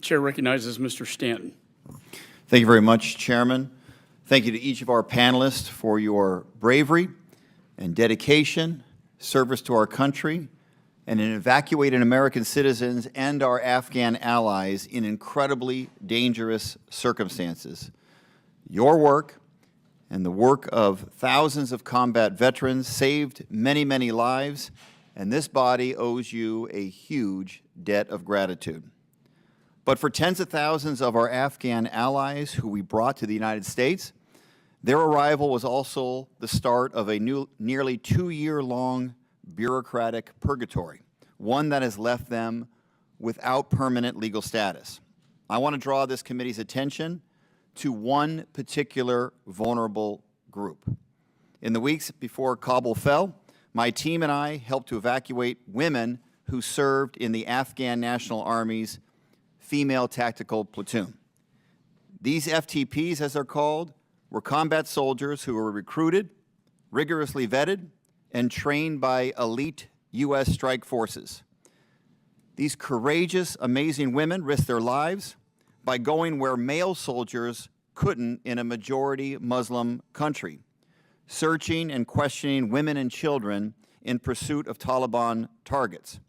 Chair recognizes Mr. Stanton. Thank you very much, Chairman. Thank you to each of our panelists for your bravery and dedication, service to our country, and in evacuating American citizens and our Afghan allies in incredibly dangerous circumstances. Your work and the work of thousands of combat veterans saved many, many lives, and this body owes you a huge debt of gratitude. But for tens of thousands of our Afghan allies who we brought to the United States, their arrival was also the start of a nearly 2-year-long bureaucratic purgatory, one that has left them without permanent legal status. I want to draw this committee's attention to one particular vulnerable group. In the weeks before Kabul fell, my team and I helped to evacuate women who served in the Afghan National Army's Female Tactical Platoon. These FTPs, as they're called, were combat soldiers who were recruited, rigorously vetted, and trained by elite U.S. strike forces. These courageous, amazing women risked their lives by going where male soldiers couldn't in a majority Muslim country, searching and questioning women and children in pursuit of Taliban targets.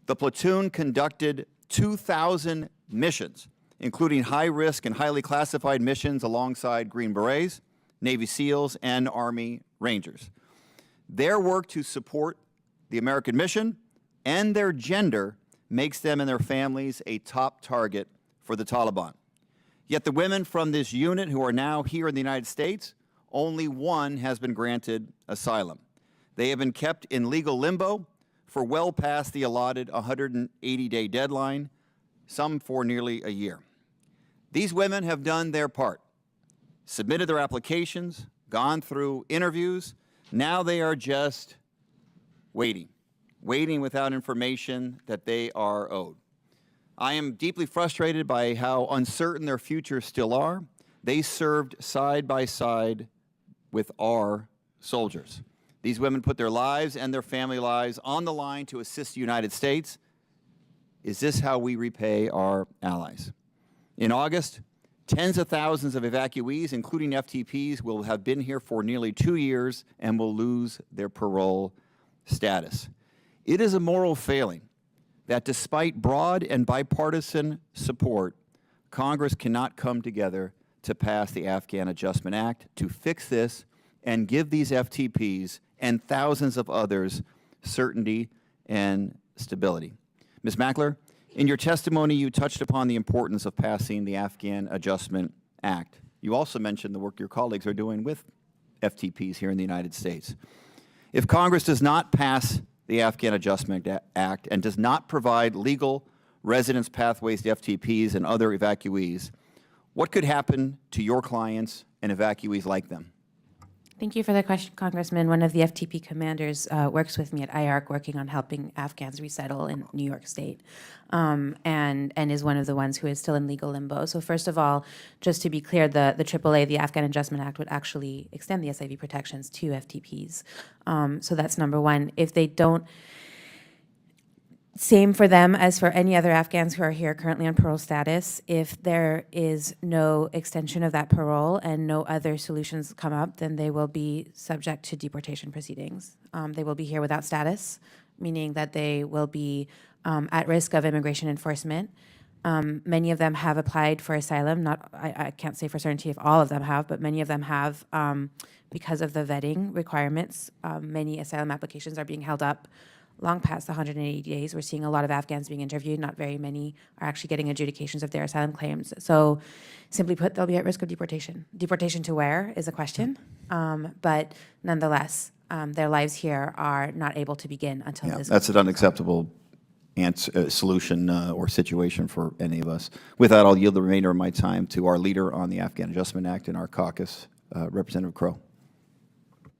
The platoon conducted 2,000 missions, including high-risk and highly classified missions alongside Green Berets, Navy SEALs, and Army Rangers. Their work to support the American mission and their gender makes them and their families a top target for the Taliban. Yet the women from this unit who are now here in the United States, only one has been granted asylum. They have been kept in legal limbo for well past the allotted 180-day deadline, some for nearly a year. These women have done their part, submitted their applications, gone through interviews. Now they are just waiting without information that they are owed. I am deeply frustrated by how uncertain their futures still are. They served side by side with our soldiers. These women put their lives and their family lives on the line to assist the United States. Is this how we repay our allies? In August, tens of thousands of evacuees, including FTPs, will have been here for nearly 2 years and will lose their parole status. It is a moral failing that despite broad and bipartisan support, Congress cannot come together to pass the Afghan Adjustment Act to fix this and give these FTPs and thousands of others certainty and stability. Ms. Mackler, in your testimony, you touched upon the importance of passing the Afghan Adjustment Act. You also mentioned the work your colleagues are doing with FTPs here in the United States. If Congress does not pass the Afghan Adjustment Act and does not provide legal residence pathways to FTPs and other evacuees, what could happen to your clients and evacuees like them? Thank you for the question, Congressman. One of the FTP commanders works with me at IARC, working on helping Afghans resettle in New York State, and is one of the ones who is still in legal limbo. So first of all, just to be clear, the AAA, the Afghan Adjustment Act, would actually extend the SIV protections to FTPs. So that's number one. If they don't, same for them as for any other Afghans who are here currently on parole status. If there is no extension of that parole and no other solutions come up, then they will be subject to deportation proceedings. They will be here without status, meaning that they will be at risk of immigration enforcement. Many of them have applied for asylum. I can't say for certainty if all of them have, but many of them have because of the vetting requirements. Many asylum applications are being held up long past the 180 days. We're seeing a lot of Afghans being interviewed. Not very many are actually getting adjudications of their asylum claims. So simply put, they'll be at risk of deportation. Deportation to where is a question, but nonetheless, their lives here are not able to begin until this. That's an unacceptable solution or situation for any of us. With that, I'll yield the remainder of my time to our leader on the Afghan Adjustment Act in our caucus, Representative Crow.